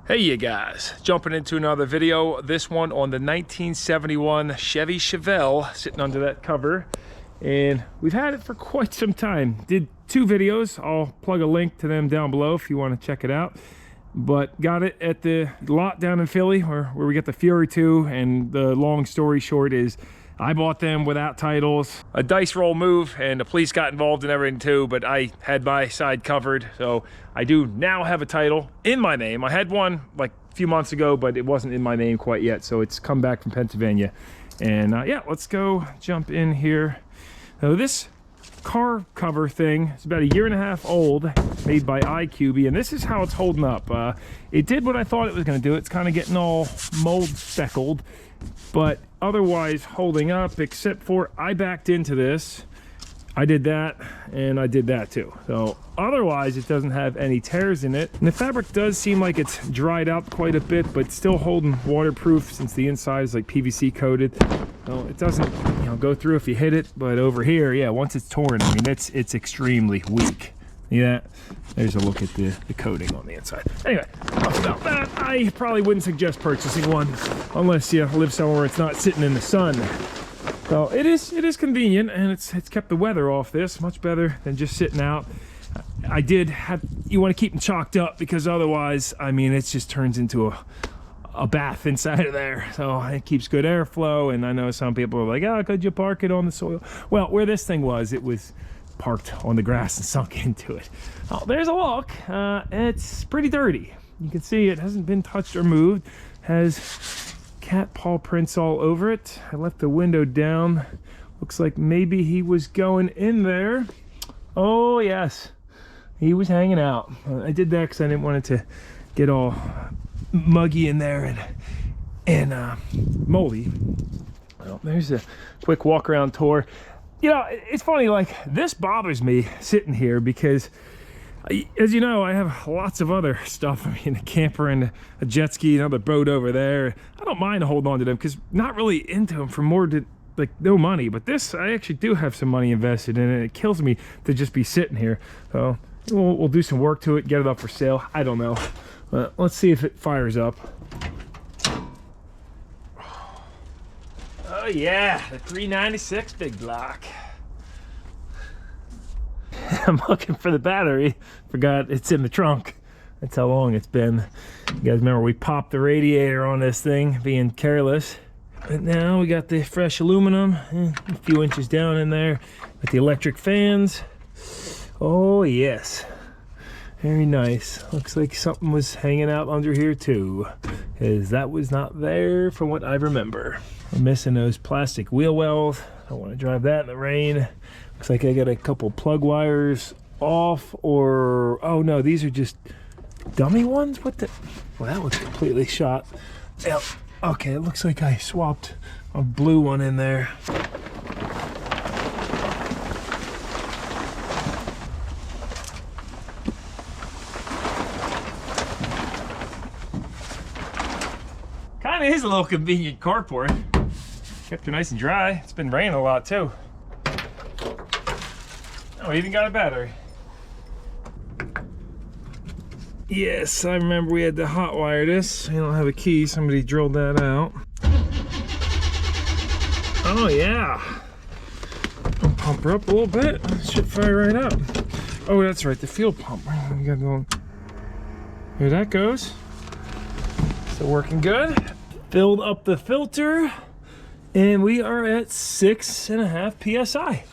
Hey you guys, jumping into another video. This one on the 1971 Chevy Chevelle, sitting under that cover. And we've had it for quite some time. Did 2 videos. I'll plug a link to them down below if you want to check it out. But got it at the lot down in Philly where we get the Fury 2. And the long story short is I bought them without titles. A dice roll move, and the police got involved in everything too, but I had my side covered. So I do now have a title in my name. I had one like a few months ago, but it wasn't in my name quite yet. So it's come back from Pennsylvania. And yeah, let's go jump in here. So this car cover thing is about 1.5 years old, made by iQB, and this is how it's holding up. It did what I thought it was going to do. It's kind of getting all mold speckled, but otherwise holding up, except for I backed into this. I did that, and I did that too. So otherwise it doesn't have any tears in it, and the fabric does seem like it's dried out quite a bit, but still holding waterproof since the inside is like PVC coated. So it doesn't, you know, go through if you hit it. But over here, yeah, once it's torn, I mean, it's extremely weak. Yeah, there's a look at the coating on the inside. Anyway, enough about that. I probably wouldn't suggest purchasing one unless you live somewhere where it's not sitting in the sun. So it is convenient, and it's kept the weather off this much better than just sitting out. I did have, you want to keep them chalked up, because otherwise, I mean, it just turns into a bath inside of there. So it keeps good airflow, and I know some people are like, oh, could you park it on the soil? Well, where this thing was, it was parked on the grass and sunk into it. Oh, there's a look. It's pretty dirty. You can see it hasn't been touched or moved. Has cat paw prints all over it. I left the window down. Looks like maybe he was going in there. Oh yes, he was hanging out. I did that because I didn't want it to get all muggy in there and moldy. Well, there's a quick walk around tour. You know, it's funny, like, this bothers me sitting here because, as you know, I have lots of other stuff. I mean, a camper and a jet ski, another boat over there. I don't mind holding on to them because not really into them for more than, like, no money. But this, I actually do have some money invested in it. It kills me to just be sitting here. So we'll do some work to it, get it up for sale. I don't know. But let's see if it fires up. Oh yeah, the 396 big block. I'm looking for the battery. Forgot it's in the trunk. That's how long it's been. You guys remember we popped the radiator on this thing, being careless. But now we got the fresh aluminum, a few inches down in there with the electric fans. Oh yes, very nice. Looks like something was hanging out under here too, because that was not there from what I remember. I'm missing those plastic wheel wells. I don't want to drive that in the rain. Looks like I got a couple plug wires off, or oh no, these are just dummy ones. What the? Well, that looks completely shot. Yep. Okay, it looks like I swapped a blue one in there. Kind of is a little convenient carport. Kept her nice and dry. It's been raining a lot too. Oh, even got a battery. Yes, I remember we had to hot wire this. I don't have a key. Somebody drilled that out. Oh yeah. I'll pump her up a little bit. Should fire right up. Oh, that's right. The fuel pump. We got going. Here that goes. Still working good. Filled up the filter, and we are at 6.5 psi.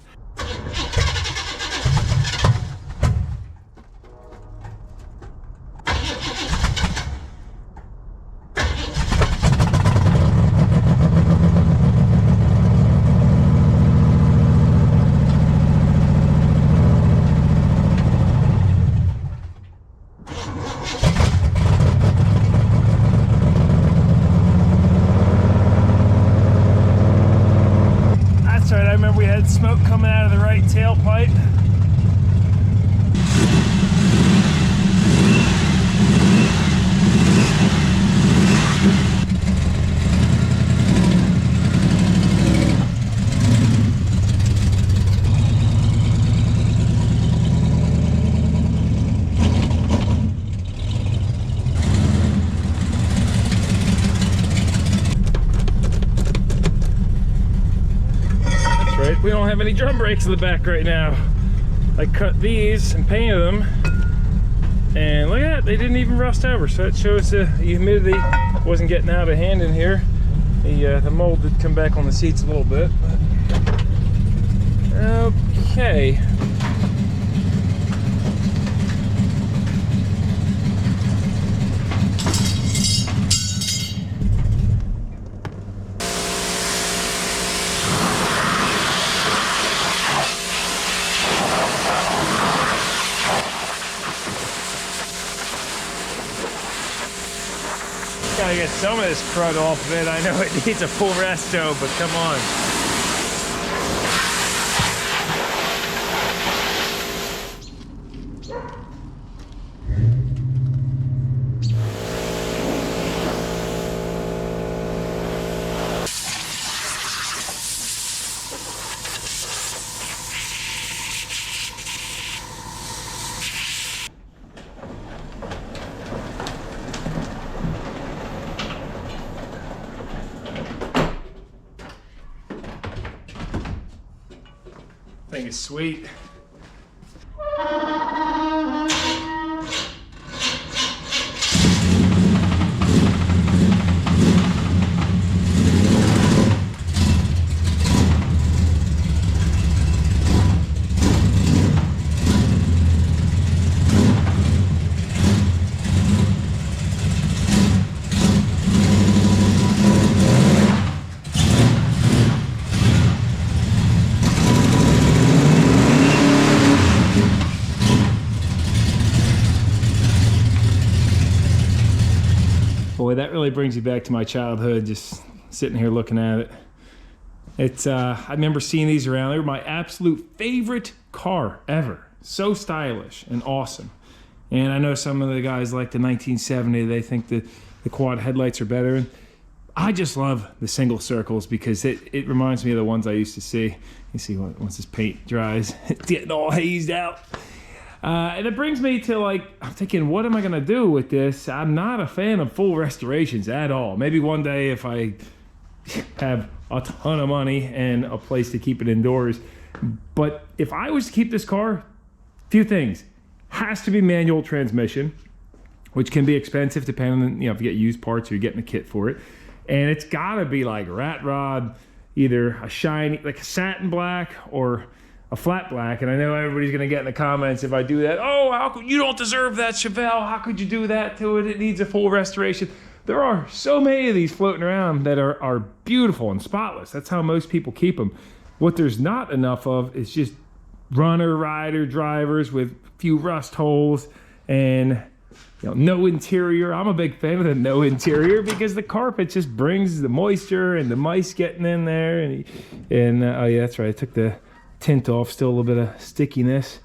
Smoke coming out of the right tailpipe. we don't have any drum brakes in the back right now. I cut these and painted them, and look at that, they didn't even rust over. So that shows the humidity wasn't getting out of hand in here. The mold did come back on the seats a little bit, but okay. Gotta get some of this crud off of it. I know it needs a full resto, but come on. Thing is sweet. Boy, that really brings you back to my childhood, just sitting here looking at it. It's, I remember seeing these around. They were my absolute favorite car ever. So stylish and awesome. And I know some of the guys like the 1970, they think that the quad headlights are better. And I just love the single circles because it reminds me of the ones I used to see. You see, once this paint dries, it's getting all hazed out. And it brings me to, like, I'm thinking, what am I gonna do with this? I'm not a fan of full restorations at all. Maybe one day if I have a ton of money and a place to keep it indoors. But if I was to keep this car, few things. Has to be manual transmission, which can be expensive depending on, you know, if you get used parts or you're getting a kit for it. And it's gotta be like rat rod, either a shiny, like a satin black or a flat black. And I know everybody's gonna get in the comments if I do that. Oh, how could, you don't deserve that, Chevelle. How could you do that to it? It needs a full restoration. There are so many of these floating around that are beautiful and spotless. That's how most people keep them. What there's not enough of is just runner, rider, drivers with a few rust holes and, you know, no interior. I'm a big fan of the no interior because the carpet just brings the moisture and the mice getting in there. And oh yeah, that's right. I took the tint off, still a little bit of stickiness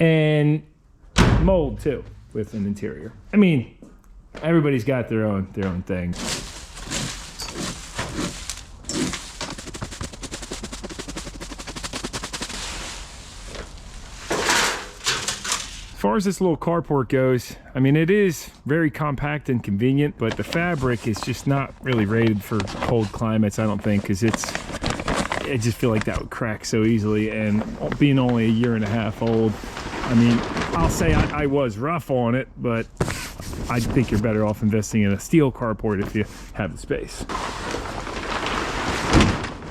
and mold too with an interior. I mean, everybody's got their own thing. As far as this little carport goes, I mean, it is very compact and convenient, but the fabric is just not really rated for cold climates, I don't think, because I just feel like that would crack so easily. And being only 1.5 years old, I mean, I'll say I was rough on it, but I think you're better off investing in a steel carport if you have the space.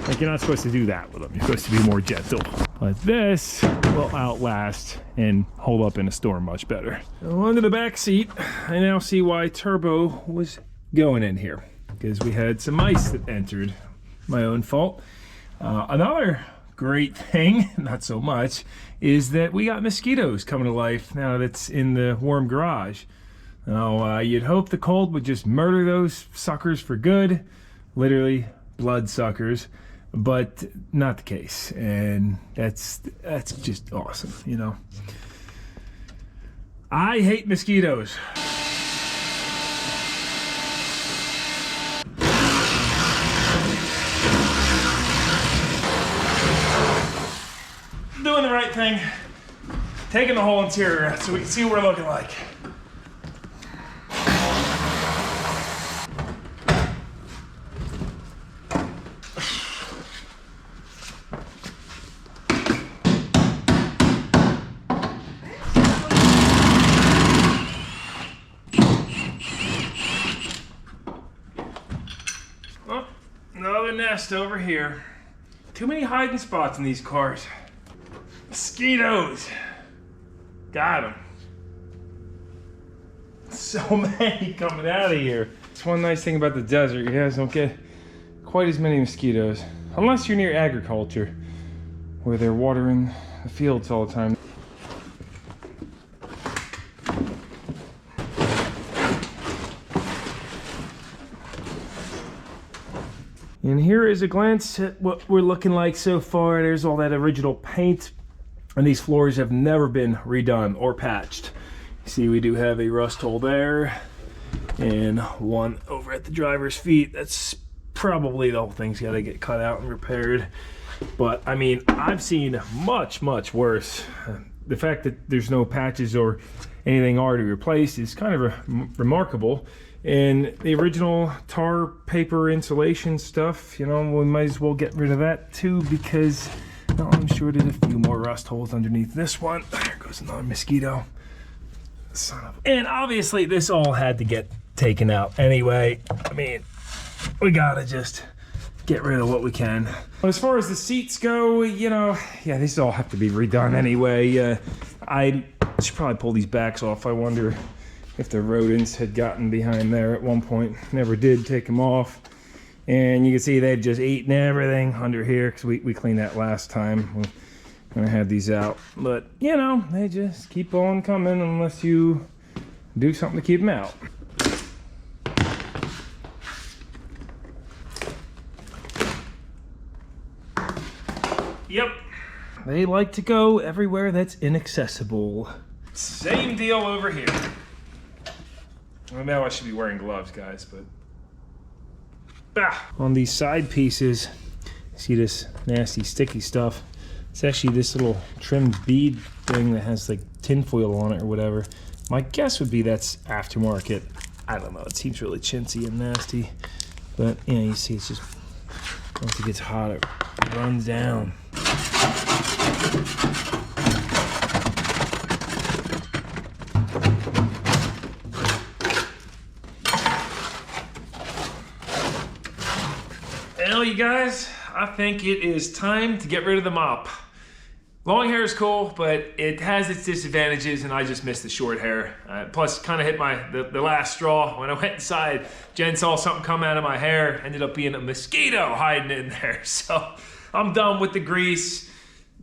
Like, you're not supposed to do that with them. You're supposed to be more gentle. But this will outlast and hold up in a storm much better. So under the back seat, I now see why turbo was going in here, because we had some mice that entered. My own fault. Another great thing, not so much, is that we got mosquitoes coming to life now that it's in the warm garage. Now, you'd hope the cold would just murder those suckers for good, literally blood suckers, but not the case. And that's just awesome, you know. I hate mosquitoes. Doing the right thing, taking the whole interior out so we can see what we're looking like. nest over here. Too many hiding spots in these cars. Mosquitoes. Got them. So many coming out of here. It's one nice thing about the desert. You guys don't get quite as many mosquitoes. Unless you're near agriculture, where they're watering the fields all the time. And here is a glance at what we're looking like so far. There's all that original paint, and these floors have never been redone or patched. You see, we do have a rust hole there, and one over at the driver's feet. That's probably the whole thing's got to get cut out and repaired. But I mean, I've seen much worse. The fact that there's no patches or anything already replaced is kind of remarkable. And the original tar paper insulation stuff, you know, we might as well get rid of that too, because I'm sure there's a few more rust holes underneath this one. There goes another mosquito. Son of a... And obviously this all had to get taken out anyway. I mean, we gotta just get rid of what we can. As far as the seats go, you know, yeah, these all have to be redone anyway. I should probably pull these backs off. I wonder if the rodents had gotten behind there at one point. Never did take them off. And you can see they've just eaten everything under here, because we cleaned that last time when I had these out. But, you know, they just keep on coming unless you do something to keep them out. Yep. They like to go everywhere that's inaccessible. Same deal over here. Well, now I should be wearing gloves, guys, but... On these side pieces, you see this nasty sticky stuff. It's actually this little trimmed bead thing that has like tinfoil on it or whatever. My guess would be that's aftermarket. I don't know, it seems really chintzy and nasty. But, you know, you see it's just, once it gets hot, it runs down. Well, you guys, I think it is time to get rid of the mop. Long hair is cool, but it has its disadvantages, and I just missed the short hair. Plus, kind of hit the last straw. When I went inside, Jen saw something come out of my hair. Ended up being a mosquito hiding in there. So I'm done with the grease,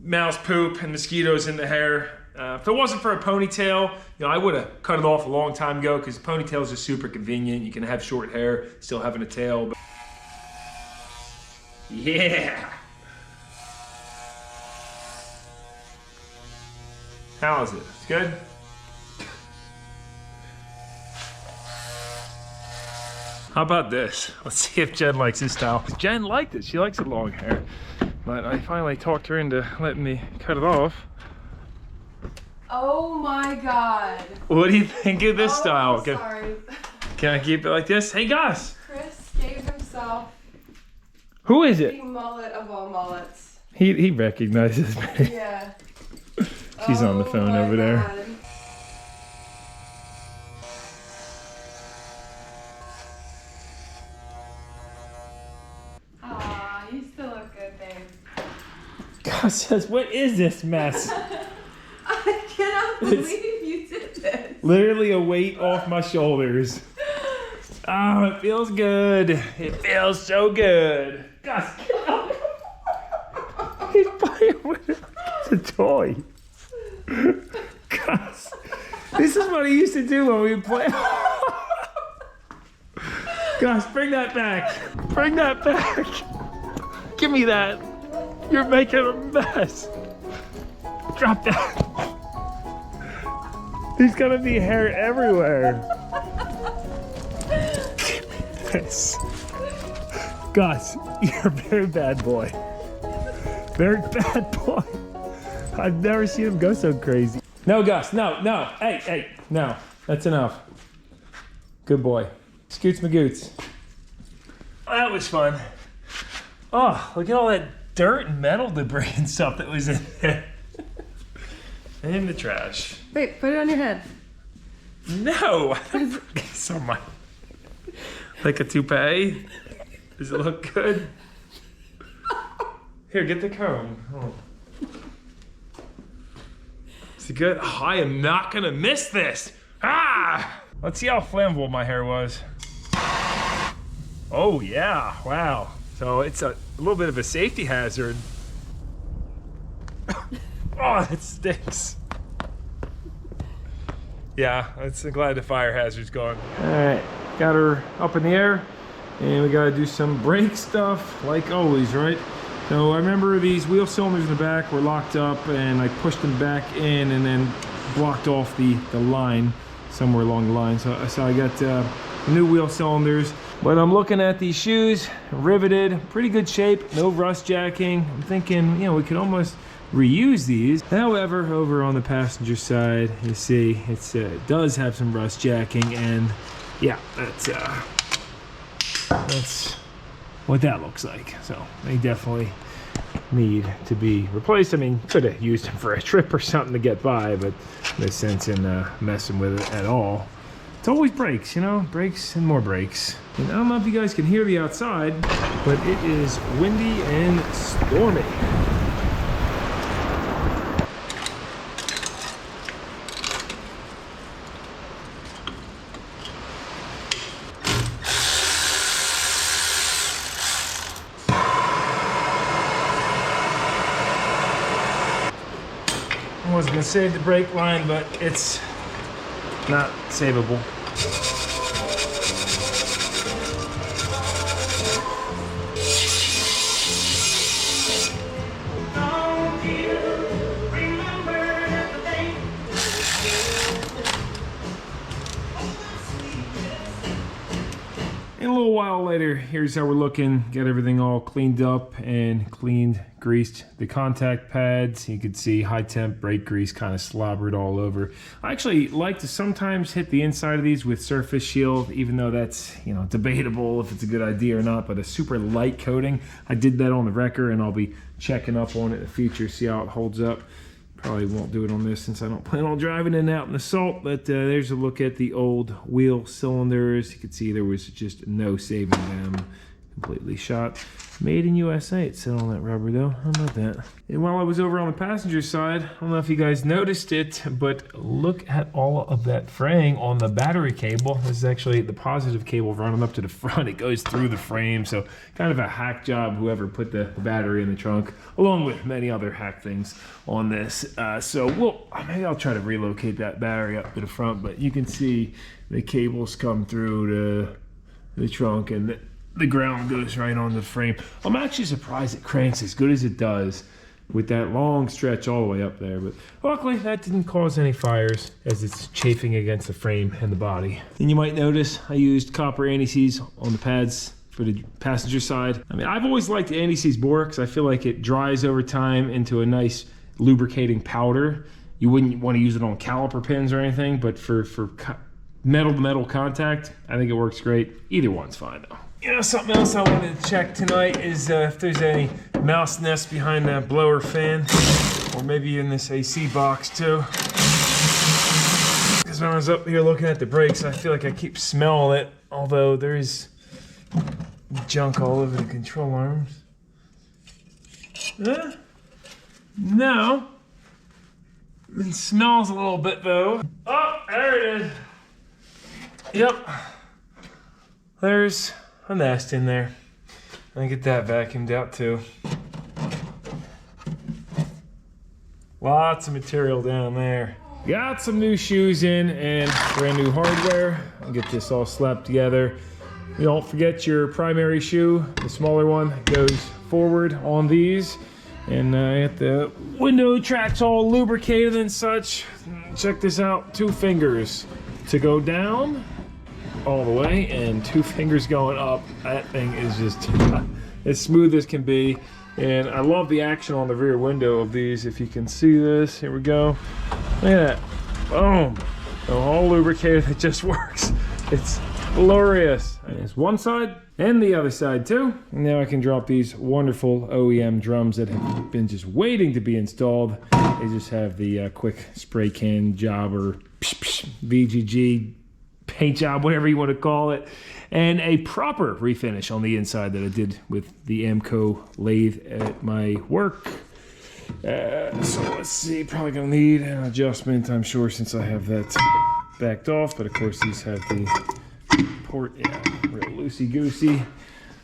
mouse poop, and mosquitoes in the hair. If it wasn't for a ponytail, you know, I would have cut it off a long time ago, because ponytails are super convenient. You can have short hair, still having a tail. But yeah. How is it? It's good? How about this? Let's see if Jen likes this style. Jen liked it. She likes the long hair. But I finally talked her into letting me cut it off. Oh my God. What do you think of this style? Sorry. Can I keep it like this? Hey, Gus. Chris gave himself Who is it? the mullet of all mullets. He recognizes me. Yeah. She's on the phone over there. God. Aw, you still look good, babe. Gus says, what is this mess? I cannot believe you did this. Literally a weight off my shoulders. Oh, it feels good. It feels so good. Gus, get up. He's playing with it. It's a toy. Gus, this is what he used to do when we play. Gus, bring that back. Bring that back. Give me that. You're making a mess. Drop that. There's gonna be hair everywhere. Give me this. Gus, you're a very bad boy. Very bad boy. I've never seen him go so crazy. No, Gus, no. Hey, no. That's enough. Good boy. Scoots magoots. Oh, that was fun. Oh, look at all that dirt and metal debris and stuff that was in there. In the trash. Wait, put it on your head. No! It's on my... Like a toupee? Does it look good? Here, get the cone. Oh. Is it good? Oh, I am not gonna miss this. Ah! Let's see how flammable my hair was. Oh yeah, wow. So it's a little bit of a safety hazard. Oh, it stinks. Yeah, I'm glad the fire hazard's gone. All right, got her up in the air, and we gotta do some brake stuff, like always, right? So I remember these wheel cylinders in the back were locked up, and I pushed them back in and then blocked off the line somewhere along the line. So I got new wheel cylinders. But I'm looking at these shoes, riveted, pretty good shape, no rust jacking. I'm thinking, you know, we could almost reuse these. However, over on the passenger side, you see it does have some rust jacking, and yeah, that's what that looks like. So they definitely need to be replaced. I mean, could have used them for a trip or something to get by, but no sense in messing with it at all. It's always brakes, you know, brakes and more brakes. And I don't know if you guys can hear the outside, but it is windy and stormy. I was gonna save the brake line, but it's not savable. And a little while later, here's how we're looking. Got everything all cleaned up and greased the contact pads. You could see high temp brake grease kind of slobbered all over. I actually like to sometimes hit the inside of these with surface shield, even though that's, you know, debatable if it's a good idea or not, but a super light coating. I did that on the wrecker, and I'll be checking up on it in the future, see how it holds up. Probably won't do it on this since I don't plan on driving it out in the salt, but there's a look at the old wheel cylinders. You can see there was just no saving them. Completely shot. Made in USA. It said on that rubber though. How about that? And while I was over on the passenger side, I don't know if you guys noticed it, but look at all of that fraying on the battery cable. This is actually the positive cable running up to the front. It goes through the frame, so kind of a hack job, whoever put the battery in the trunk, along with many other hack things on this. So maybe I'll try to relocate that battery up to the front, but you can see the cables come through the trunk, and the ground goes right on the frame. I'm actually surprised it cranks as good as it does with that long stretch all the way up there, but luckily that didn't cause any fires as it's chafing against the frame and the body. And you might notice I used copper anti-seize on the pads for the passenger side. I mean, I've always liked the anti-seize bore because I feel like it dries over time into a nice lubricating powder. You wouldn't want to use it on caliper pins or anything, but for metal to metal contact, I think it works great. Either one's fine though. You know, something else I wanted to check tonight is if there's any mouse nests behind that blower fan, or maybe in this AC box too. Because when I was up here looking at the brakes, I feel like I keep smelling it, although there is junk all over the control arms. No. It smells a little bit though. Oh, there it is. Yep. There's a nest in there. I get that vacuumed out too. Lots of material down there. Got some new shoes in and brand new hardware. I'll get this all slapped together. You don't forget your primary shoe, the smaller one goes forward on these. And I got the window tracks all lubricated and such. Check this out, 2 fingers to go down all the way and 2 fingers going up. That thing is just as smooth as can be. And I love the action on the rear window of these. If you can see this, here we go. Look at that, boom. All lubricated, it just works. It's glorious. And there's one side and the other side too. And now I can drop these wonderful OEM drums that have been just waiting to be installed. They just have the quick spray can jobber VGG paint job, whatever you want to call it, and a proper refinish on the inside that I did with the Amco lathe at my work. So let's see, probably gonna need an adjustment, I'm sure, since I have that backed off, but of course these have the port, yeah, real loosey-goosey.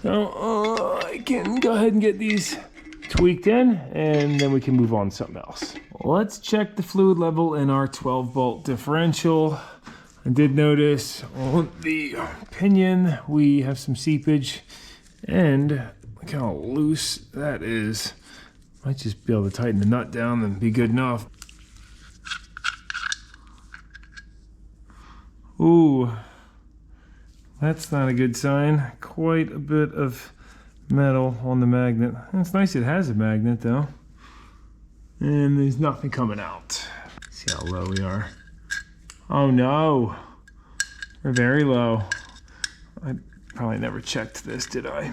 So I can go ahead and get these tweaked in, and then we can move on to something else. Let's check the fluid level in our 12-bolt differential. I did notice on the pinion we have some seepage, and look how loose that is. Might just be able to tighten the nut down and be good enough. Ooh, that's not a good sign. Quite a bit of metal on the magnet. It's nice it has a magnet though. And there's nothing coming out. See how low we are. Oh no, we're very low. I probably never checked this, did I?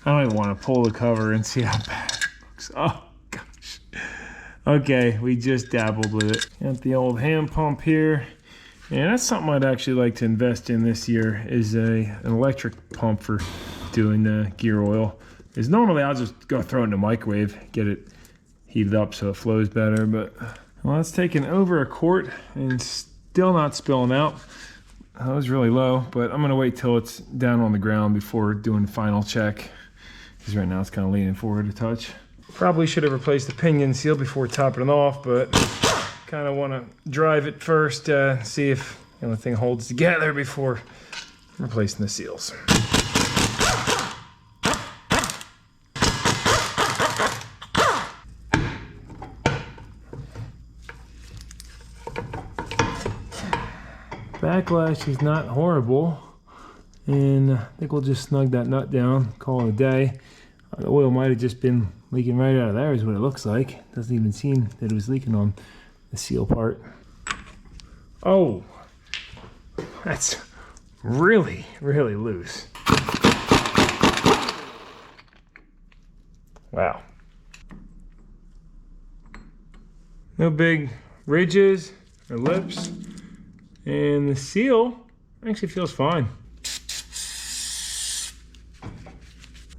I don't even want to pull the cover and see how bad it looks. Oh gosh. Okay, we just dabbled with it. Got the old hand pump here. And that's something I'd actually like to invest in this year, is an electric pump for doing the gear oil. Is normally I'll just go throw it in the microwave, get it heated up so it flows better, but well, it's taken over a quart and still not spilling out. That was really low, but I'm gonna wait till it's down on the ground before doing the final check, because right now it's kind of leaning forward a touch. Probably should have replaced the pinion seal before topping it off, but kind of want to drive it first, see if the thing holds together before replacing the seals. Backlash is not horrible, and I think we'll just snug that nut down, call it a day. The oil might have just been leaking right out of there is what it looks like. Doesn't even seem that it was leaking on the seal part. Oh, that's really, really loose. Wow. No big ridges or lips. And the seal actually feels fine.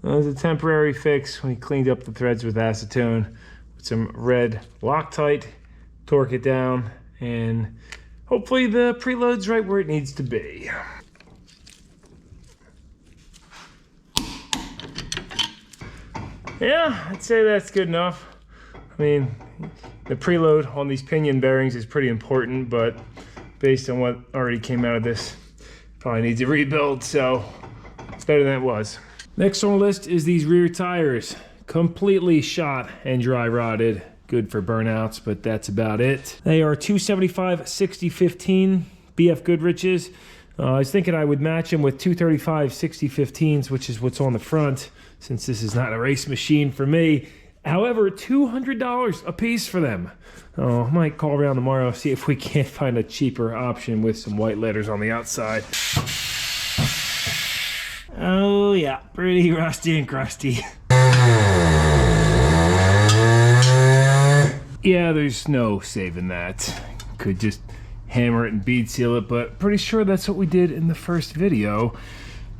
That was a temporary fix. We cleaned up the threads with acetone with some red Loctite, torque it down, and hopefully the preload's right where it needs to be. Yeah, I'd say that's good enough. I mean, the preload on these pinion bearings is pretty important, but based on what already came out of this, probably needs a rebuild, so it's better than it was. Next on the list is these rear tires. Completely shot and dry rotted. Good for burnouts, but that's about it. They are 275/60/15 BF Goodrich's. I was thinking I would match them with 235/60/15s, which is what's on the front, since this is not a race machine for me. However, $200 a piece for them. Oh, I might call around tomorrow, see if we can't find a cheaper option with some white letters on the outside. Oh yeah, pretty rusty and crusty. Yeah, there's no saving that. Could just hammer it and bead seal it, but pretty sure that's what we did in the first video.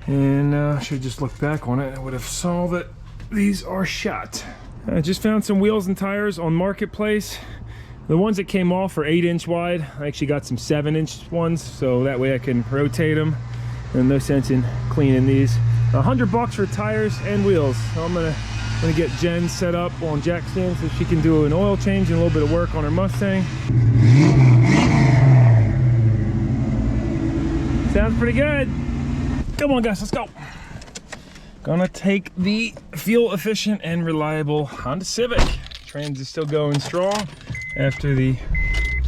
And I should just look back on it. I would have saw that these are shot. I just found some wheels and tires on Marketplace. The ones that came off are 8-inch wide. I actually got some 7-inch ones, so that way I can rotate them. And no sense in cleaning these. $100 for tires and wheels. So I'm gonna get Jen set up on jack stands so she can do an oil change and a little bit of work on her Mustang. Sounds pretty good. Come on guys, let's go. Gonna take the fuel efficient and reliable Honda Civic. Trans is still going strong after the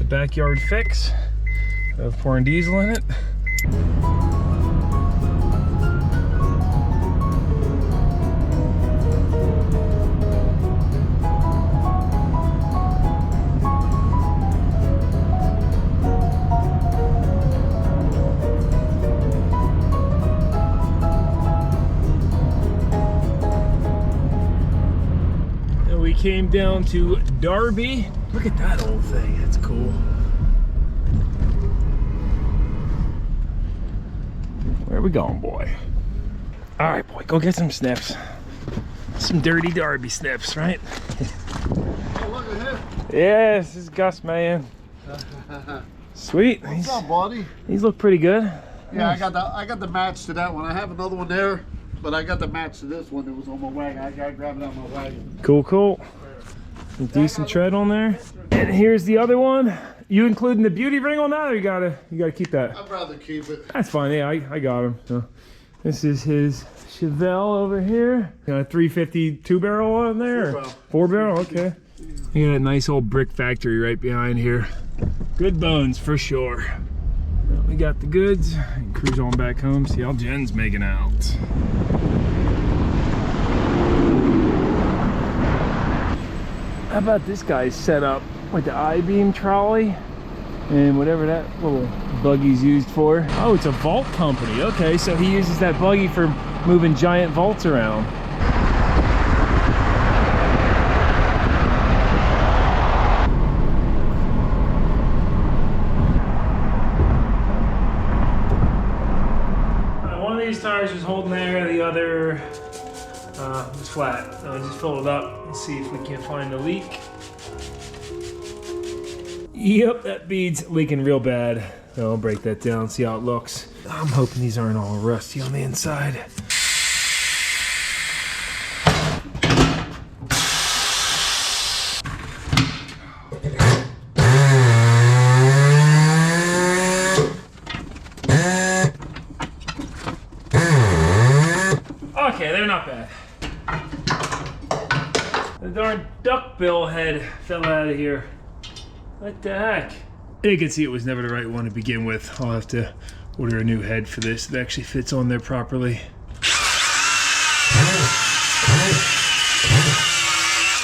backyard fix of pouring diesel in it. Came down to Darby. Look at that old thing, that's cool. Where are we going, boy? All right, boy, go get some snips. Some dirty Darby snips, right? Oh, look at him. Yeah, this is Gus, man. Sweet. What's up, buddy? These look pretty good. Yeah, Nice. I got the match to that one. I have another one there, but I got the match to this one that was on my wagon. I gotta grab it out of my wagon. Cool, cool. Some decent tread on there. And here's the other one. You including the beauty ring on that, or you gotta keep that? I'd rather keep it. That's fine. Yeah, I got him. So this is his Chevelle over here. Got a 350 2-barrel on there. 4-barrel. Okay. You got a nice old brick factory right behind here. Good bones for sure. Well, we got the goods. And cruise on back home. See how Jen's making out. How about this guy's setup with the I-beam trolley and whatever that little buggy's used for? Oh, it's a vault company. Okay, so he uses that buggy for moving giant vaults around. One of these tires was holding there, the other was flat. So I'll just fill it up and see if we can find the leak. Yep, that bead's leaking real bad. So I'll break that down, see how it looks. I'm hoping these aren't all rusty on the inside. Okay, they're not bad. The darn duckbill head fell out of here. What the heck? You can see it was never the right one to begin with. I'll have to order a new head for this that actually fits on there properly.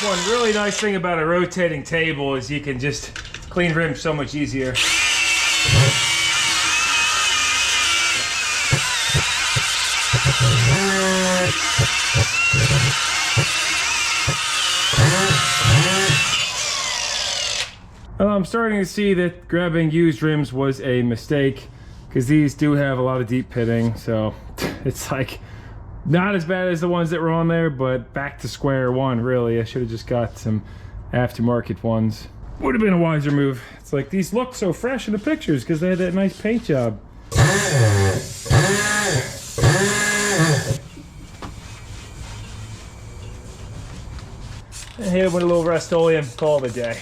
One really nice thing about a rotating table is you can just clean rims so much easier. I'm starting to see that grabbing used rims was a mistake because these do have a lot of deep pitting, so it's like not as bad as the ones that were on there, but back to square one really. I should have just got some aftermarket ones. Would have been a wiser move. It's like these look so fresh in the pictures because they had that nice paint job. And hit it with a little Rust-Oleum, call it a day.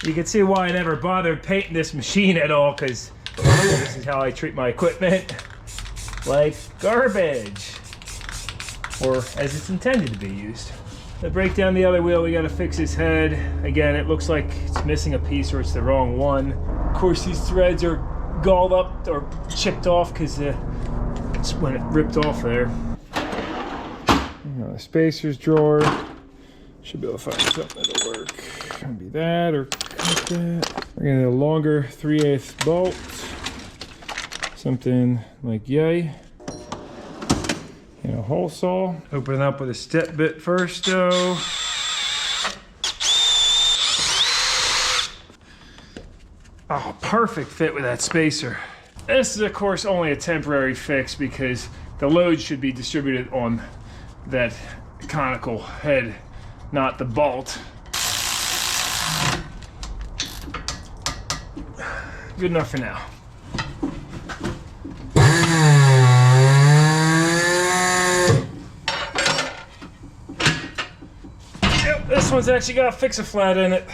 You can see why I never bothered painting this machine at all, because this is how I treat my equipment, like garbage, or as it's intended to be used. To break down the other wheel, we got to fix his head. Again, it looks like it's missing a piece or it's the wrong one. Of course, these threads are galled up or chipped off because it's when it ripped off there. The spacers drawer. Should be able to find something that'll work. Gonna be that or like that. We're gonna need a longer 3/8 bolt. Something like yay. And a hole saw. Open it up with a step bit first though. Oh, perfect fit with that spacer. This is of course only a temporary fix because the load should be distributed on that conical head, not the bolt. Good enough for now. Yep, this one's actually got a fix-a-flat in it.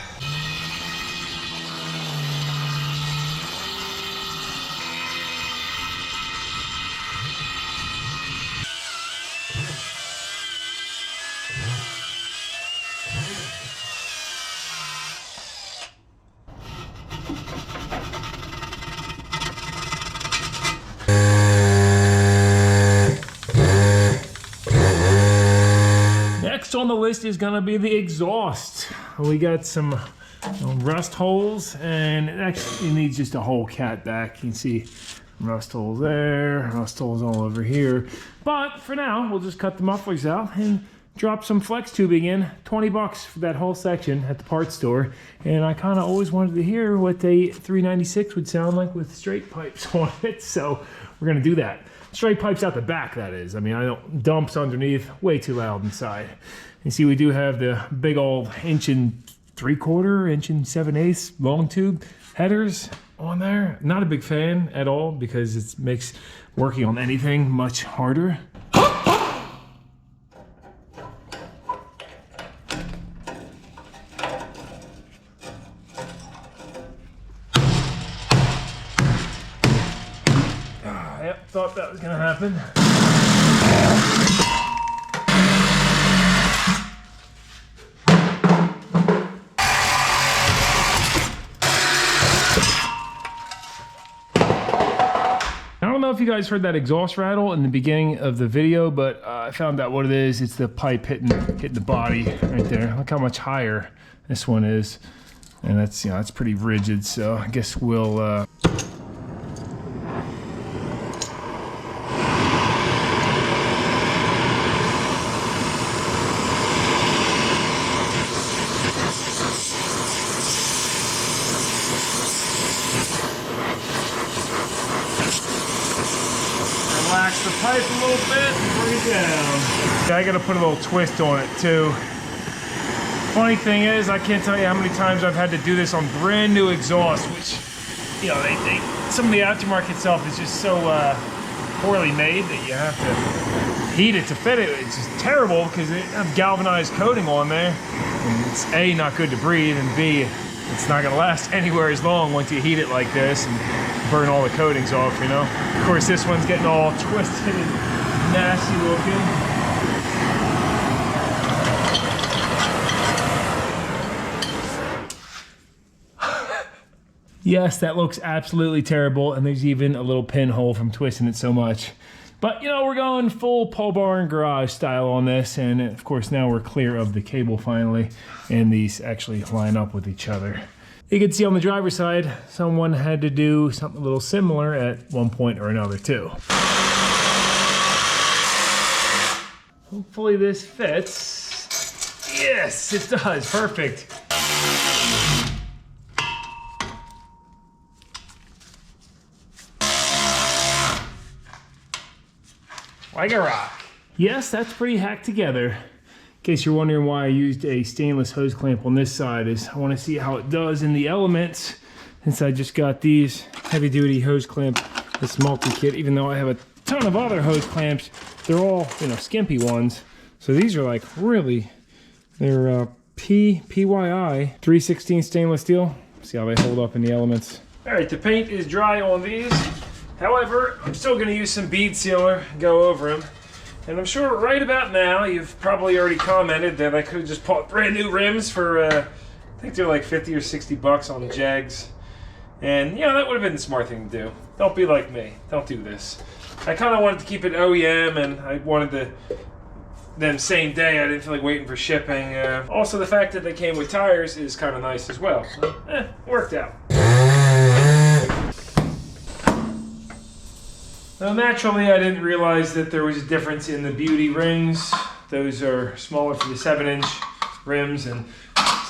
Next on the list is gonna be the exhaust. We got some rust holes, and it actually needs just a whole cat back. You can see rust holes there, rust holes all over here. But for now, we'll just cut the mufflers out and dropped some flex tubing in, 20 bucks for that whole section at the parts store. And I kind of always wanted to hear what a 396 would sound like with straight pipes on it. So we're gonna do that. Straight pipes out the back, that is. I mean, I don't, dumps underneath, way too loud inside. You see, we do have the big old 1.75 inch, 1.7 long tube headers on there. Not a big fan at all because it makes working on anything much harder. Yep, thought that was gonna happen. I don't know if you guys heard that exhaust rattle in the beginning of the video, but I found out what it is. It's the pipe hitting the body right there. Look how much higher this one is, and that's, you know, that's pretty rigid. So I guess we'll. Relax the pipe a little bit and bring it down. I gotta put a little twist on it too. Funny thing is, I can't tell you how many times I've had to do this on brand new exhaust, which, you know, some of the aftermarket stuff is just so poorly made that you have to heat it to fit it. It's just terrible because it has galvanized coating on there. And it's A, not good to breathe, and B, it's not gonna last anywhere as long once you heat it like this and burn all the coatings off, you know? Of course, this one's getting all twisted and nasty looking. Yes, that looks absolutely terrible, and there's even a little pinhole from twisting it so much. But, you know, we're going full pole barn garage style on this, and of course now we're clear of the cable finally, and these actually line up with each other. You can see on the driver's side, someone had to do something a little similar at one point or another too. Hopefully this fits. Yes, it does, perfect. Like a rock. Yes, that's pretty hacked together. In case you're wondering why I used a stainless hose clamp on this side, is I want to see how it does in the elements. Since I just got these heavy duty hose clamp, this multi-kit, even though I have a ton of other hose clamps, they're all, you know, skimpy ones. So these are like really, they're PYI 3/16 stainless steel. See how they hold up in the elements. All right, the paint is dry on these. However, I'm still going to use some bead sealer and go over them. And I'm sure right about now, you've probably already commented that I could have just bought brand new rims for, I think they're like 50 or 60 bucks on the Jags. And, you know, that would have been the smart thing to do. Don't be like me. Don't do this. I kind of wanted to keep it OEM, and I wanted to, then same day, I didn't feel like waiting for shipping. Also, the fact that they came with tires is kind of nice as well. So, worked out. Now, naturally, I didn't realize that there was a difference in the beauty rings. Those are smaller for the 7-inch rims, and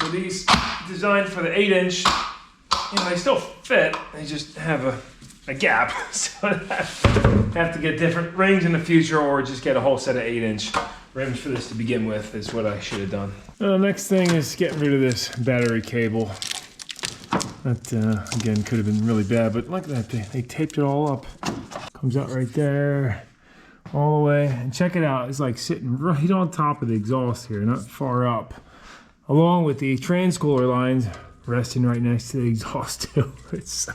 so these designed for the 8-inch, you know, they still fit. They just have a gap, so I have to get different rings in the future, or just get a whole set of 8-inch rims for this to begin with. Is what I should have done. The next thing is getting rid of this battery cable. That again could have been really bad, but look at that. They taped it all up. Comes out right there, all the way. And check it out, it's like sitting right on top of the exhaust here, not far up. Along with the transcooler lines resting right next to the exhaust too. It's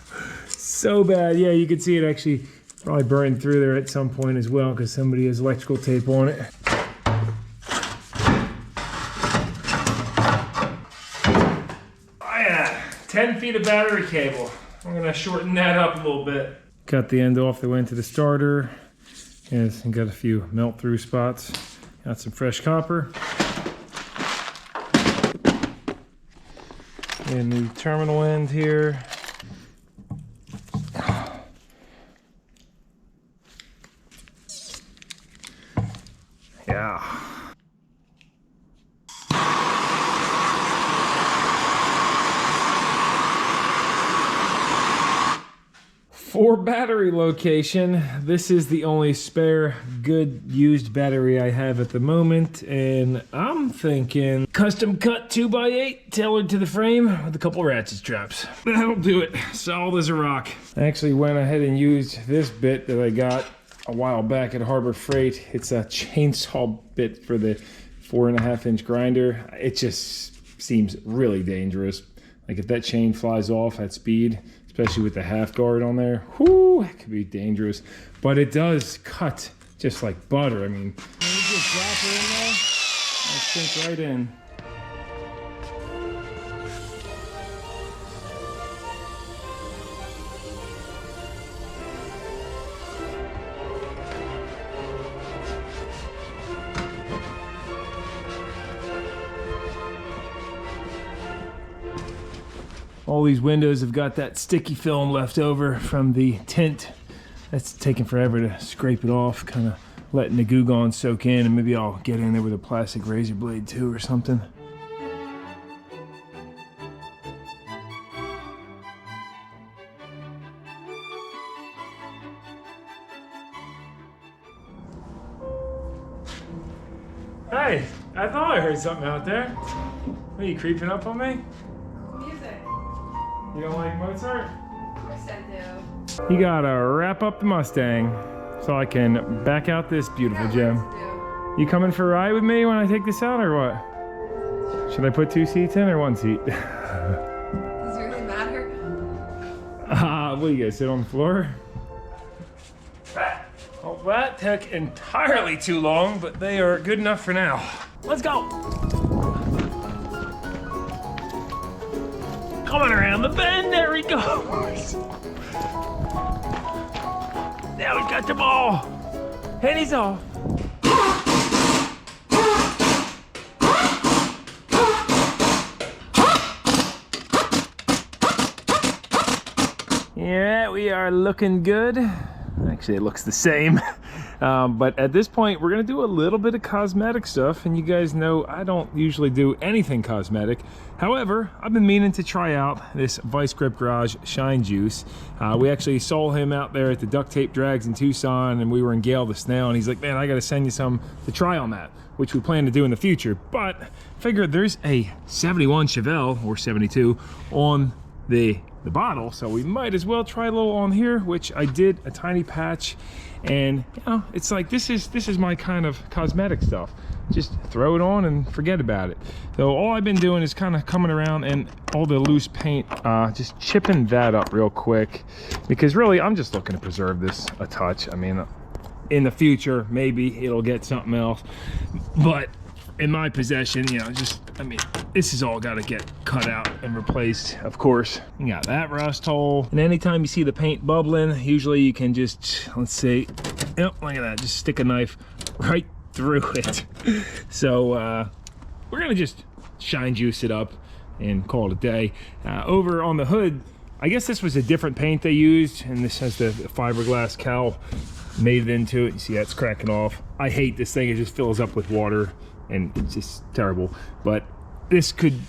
so bad. Yeah, you can see it actually probably burned through there at some point as well because somebody has electrical tape on it. Oh yeah, 10 feet of battery cable. I'm gonna shorten that up a little bit. Cut the end off that went to the starter. And got a few melt through spots. Got some fresh copper. And the terminal end here. Yeah. For battery location, this is the only spare good used battery I have at the moment, and I'm thinking custom cut 2x8 tailored to the frame with a couple ratchet straps. That'll do it, solid as a rock. I actually went ahead and used this bit that I got a while back at Harbor Freight. It's a chainsaw bit for the 4.5-inch grinder. It just seems really dangerous. Like if that chain flies off at speed, especially with the half guard on there, whoo, it could be dangerous. But it does cut just like butter. I mean, you just drop her in there, it'll sink right in. All these windows have got that sticky film left over from the tint. That's taking forever to scrape it off, kind of letting the goo gone soak in, and maybe I'll get in there with a plastic razor blade too or something. Hey, I thought I heard something out there. Are you creeping up on me? Music. You don't like Mozart? Of course I do. You gotta wrap up the Mustang so I can back out this beautiful gem. You coming for a ride with me when I take this out or what? Should I put 2 seats in or 1 seat? Does it really matter? What do you guys sit on the floor? Well, that took entirely too long, but they are good enough for now. Let's go. Coming around the bend, there he goes. Now we've got them all. And he's off. Yeah, we are looking good. Actually, it looks the same. But at this point, we're gonna do a little bit of cosmetic stuff, and you guys know I don't usually do anything cosmetic. However, I've been meaning to try out this Vice Grip Garage Shine Juice. We actually saw him out there at the duct tape drags in Tucson, and we were in Gale the Snail, and he's like, man, I gotta send you some to try on that, which we plan to do in the future. But figured there's a 71 Chevelle, or 72, on the bottle, so we might as well try a little on here, which I did a tiny patch. And you know, it's like this is my kind of cosmetic stuff. Just throw it on and forget about it. So all I've been doing is kind of coming around and all the loose paint, just chipping that up real quick, because really I'm just looking to preserve this a touch. I mean, in the future maybe it'll get something else, but in my possession, you know, just, I mean, this has all got to get cut out and replaced, of course. You got that rust hole, and anytime you see the paint bubbling, usually you can just, let's see, yep, look at that, just stick a knife right through it. So we're gonna just shine juice it up and call it a day. Over on the hood, I guess this was a different paint they used, and this has the fiberglass cowl made it into it. You see that's cracking off. I hate this thing, it just fills up with water and it's just terrible. But this could,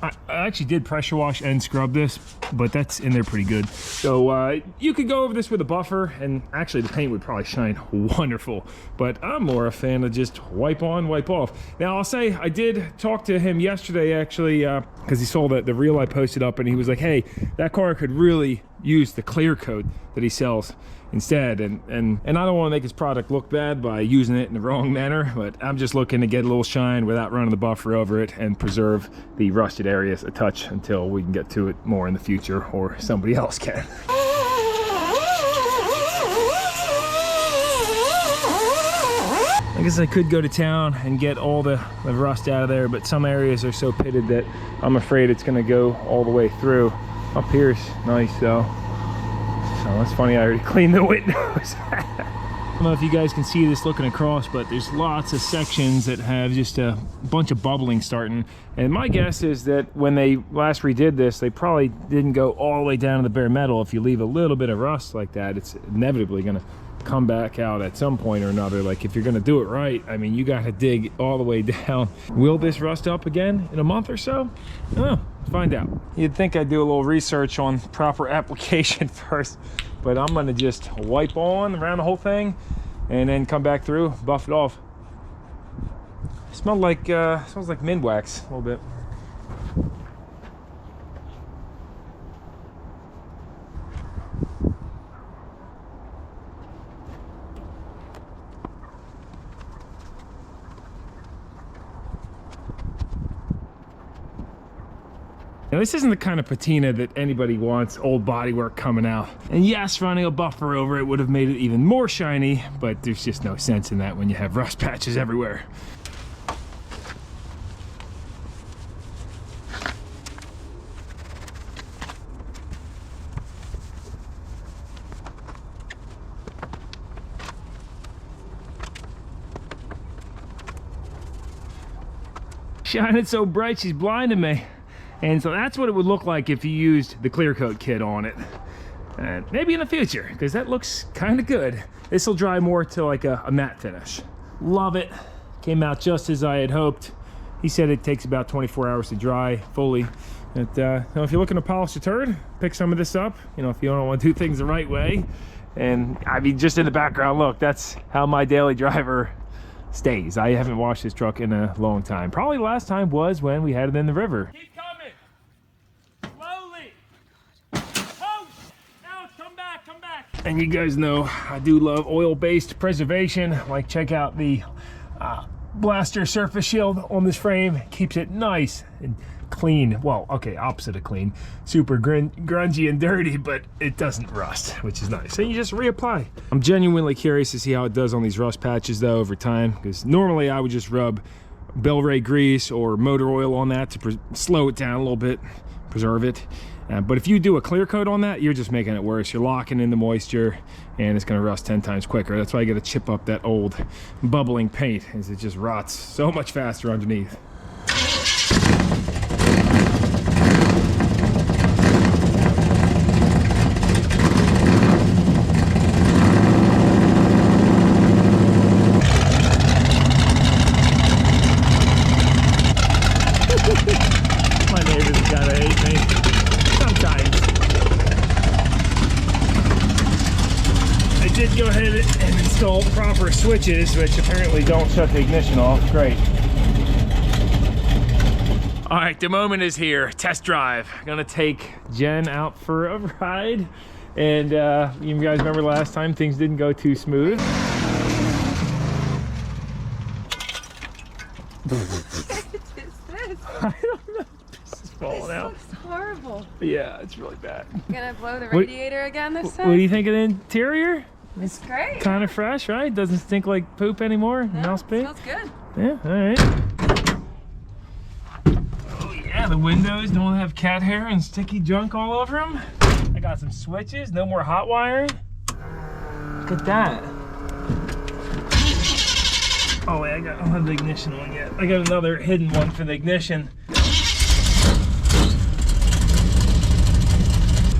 I actually did pressure wash and scrub this, but that's in there pretty good. So you could go over this with a buffer, and actually the paint would probably shine wonderful, but I'm more a fan of just wipe on, wipe off. Now I'll say I did talk to him yesterday actually, because he saw the reel I posted up, and he was like, hey, that car could really use the clear coat that he sells instead, and I don't want to make his product look bad by using it in the wrong manner, but I'm just looking to get a little shine without running the buffer over it and preserve the rusted areas a touch until we can get to it more in the future, or somebody else can. I guess I could go to town and get all the rust out of there, but some areas are so pitted that I'm afraid it's going to go all the way through. Up here's nice though. So that's funny, I already cleaned the windows. I don't know if you guys can see this looking across, but there's lots of sections that have just a bunch of bubbling starting. And my guess is that when they last redid this, they probably didn't go all the way down to the bare metal. If you leave a little bit of rust like that, it's inevitably gonna come back out at some point or another. Like if you're gonna do it right, I mean, you gotta dig all the way down. Will this rust up again in a month or so? I don't know. Let's find out. You'd think I'd do a little research on proper application first, but I'm gonna just wipe on around the whole thing and then come back through, buff it off. Smells like mint wax a little bit. Now this isn't the kind of patina that anybody wants old bodywork coming out. And yes, running a buffer over it would have made it even more shiny, but there's just no sense in that when you have rust patches everywhere. Shining so bright, she's blinding me. And so that's what it would look like if you used the clear coat kit on it. And maybe in the future, because that looks kind of good. This will dry more to like a matte finish. Love it. Came out just as I had hoped. He said it takes about 24 hours to dry fully. But, if you're looking to polish a turd, pick some of this up. You know, if you don't want to do things the right way. And I mean, just in the background, look, that's how my daily driver stays. I haven't washed this truck in a long time. Probably the last time was when we had it in the river. Keep coming. Slowly. Oh, now it's come back, come back. And you guys know I do love oil-based preservation. Like, check out the blaster surface shield on this frame. Keeps it nice and clean. Well, okay, opposite of clean. Super grungy and dirty, but it doesn't rust, which is nice. And you just reapply. I'm genuinely curious to see how it does on these rust patches though over time, because normally I would just rub Bel-Ray grease or motor oil on that to slow it down a little bit, preserve it. But if you do a clear coat on that, you're just making it worse. You're locking in the moisture and it's gonna rust 10 times quicker. That's why I gotta chip up that old bubbling paint, as it just rots so much faster underneath. Go ahead and install proper switches, which apparently don't shut the ignition off. Great. All right, the moment is here. Test drive. Gonna take Jen out for a ride. And you guys remember last time things didn't go too smooth. What is this? I don't know. This is falling out. This looks horrible. Yeah, it's really bad. Gonna blow the radiator again this time? What do you think of the interior? It's great. Kind of fresh, right? Doesn't stink like poop anymore. No, Mouse pee. smells good. Yeah, all right. Oh yeah, the windows don't have cat hair and sticky junk all over them. I got some switches, no more hot wiring. Look at that. Oh wait, I don't have the ignition on yet. I got another hidden one for the ignition.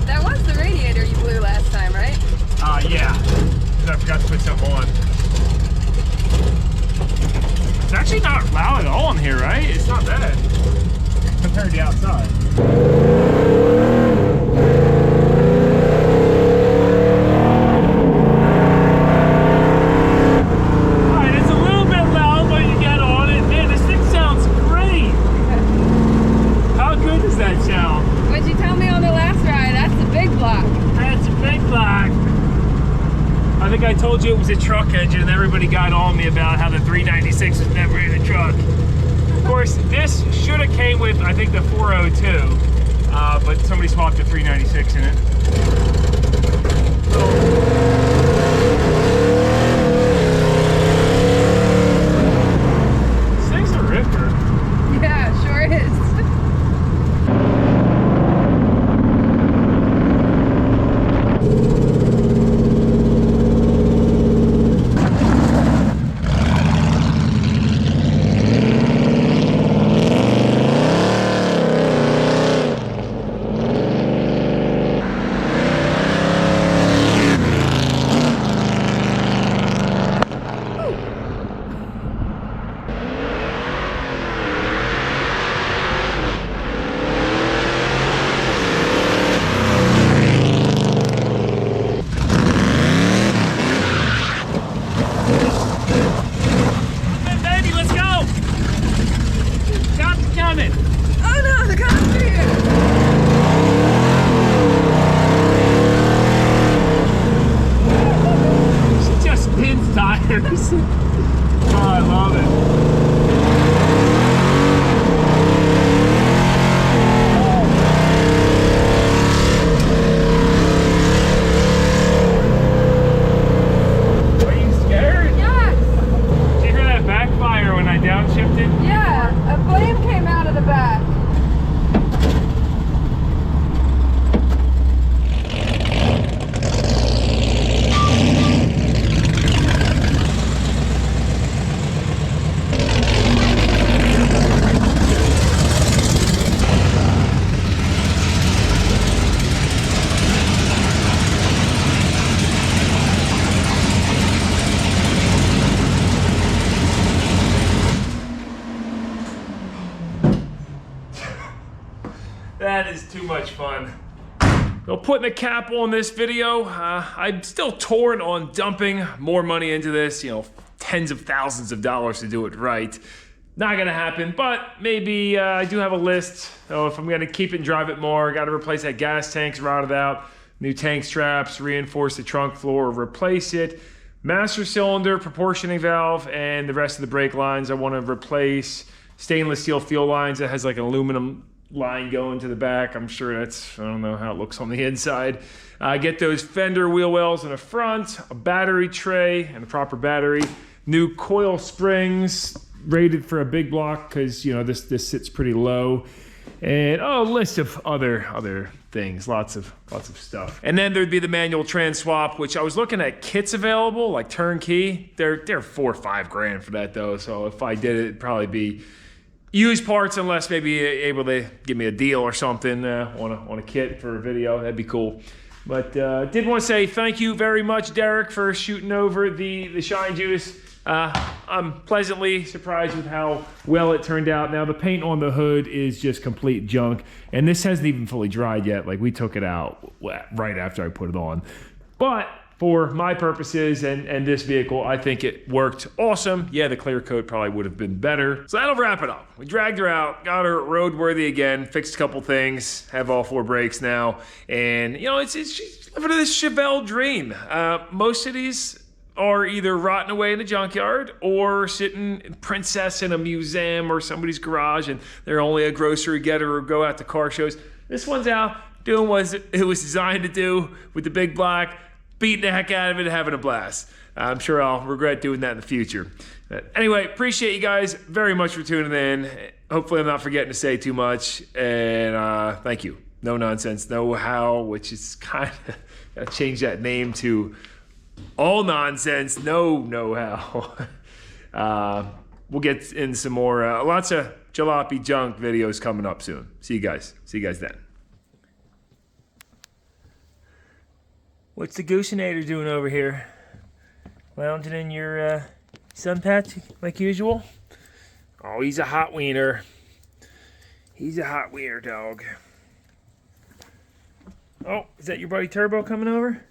That was the radiator you blew last time, right? Yeah, because I forgot to put something on. It's actually not loud at all in here, right? It's not bad compared to outside. Alright, it's a little bit loud when you get on it. Man, this thing sounds great. How good does that sound? What'd you tell me on the last ride? That's a big block. That's a big block. I think I told you it was a truck engine, and everybody got on me about how the 396 was never in a truck. Of course, this should have came with, I think, the 402, but somebody swapped the 396 in it. This thing's a ripper. Yeah, sure is. much fun. So putting a cap on this video, I'm still torn on dumping more money into this, you know, tens of thousands of dollars to do it right. Not gonna happen, but maybe I do have a list. So if I'm gonna keep it and drive it more, gotta replace that gas tank's rotted out, new tank straps, reinforce the trunk floor, replace it. Master cylinder, proportioning valve, and the rest of the brake lines I wanna replace. Stainless steel fuel lines that has like an aluminum line going to the back. I'm sure that's, I don't know how it looks on the inside. Get those fender wheel wells in the front, a battery tray and a proper battery, new coil springs, rated for a big block because, you know, this sits pretty low, and a list of other things, lots of stuff. And then there'd be the manual trans swap, which I was looking at kits available, like turnkey. They're $4 or $5 grand for that though. So if I did it, it'd probably be used parts, unless maybe able to give me a deal or something on a kit for a video. That'd be cool. But did want to say thank you very much, Derek, for shooting over the Shine Juice. I'm pleasantly surprised with how well it turned out. Now the paint on the hood is just complete junk, and this hasn't even fully dried yet. Like, we took it out right after I put it on. But for my purposes and this vehicle, I think it worked awesome. Yeah, the clear coat probably would have been better. So that'll wrap it up. We dragged her out, got her roadworthy again, fixed a couple things, have all 4 brakes now, and you know, she's living this Chevelle dream. Most of these are either rotting away in a junkyard or sitting princess in a museum or somebody's garage, and they're only a grocery getter or go out to car shows. This one's out doing what it was designed to do with the big black, beating the heck out of it, having a blast. I'm sure I'll regret doing that in the future. But anyway, appreciate you guys very much for tuning in. Hopefully I'm not forgetting to say too much, and thank you. No Nonsense, Know How, which is kind of, gotta change that name to All Nonsense, Know How. We'll get in some more, lots of jalopy junk videos coming up soon. See you guys then. What's the Goosenator doing over here? Lounging in your sun patch like usual? Oh, he's a hot wiener. He's a hot wiener dog. Oh, is that your buddy Turbo coming over?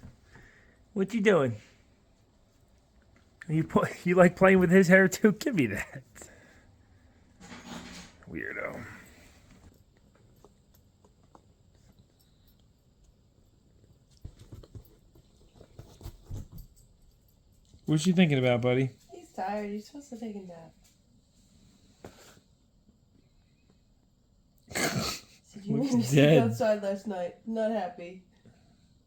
What you doing? You like playing with his hair too? Give me that. Weirdo. What's you thinking about, buddy? He's tired. He's supposed to take a nap. Said you made me sit outside last night. Not happy.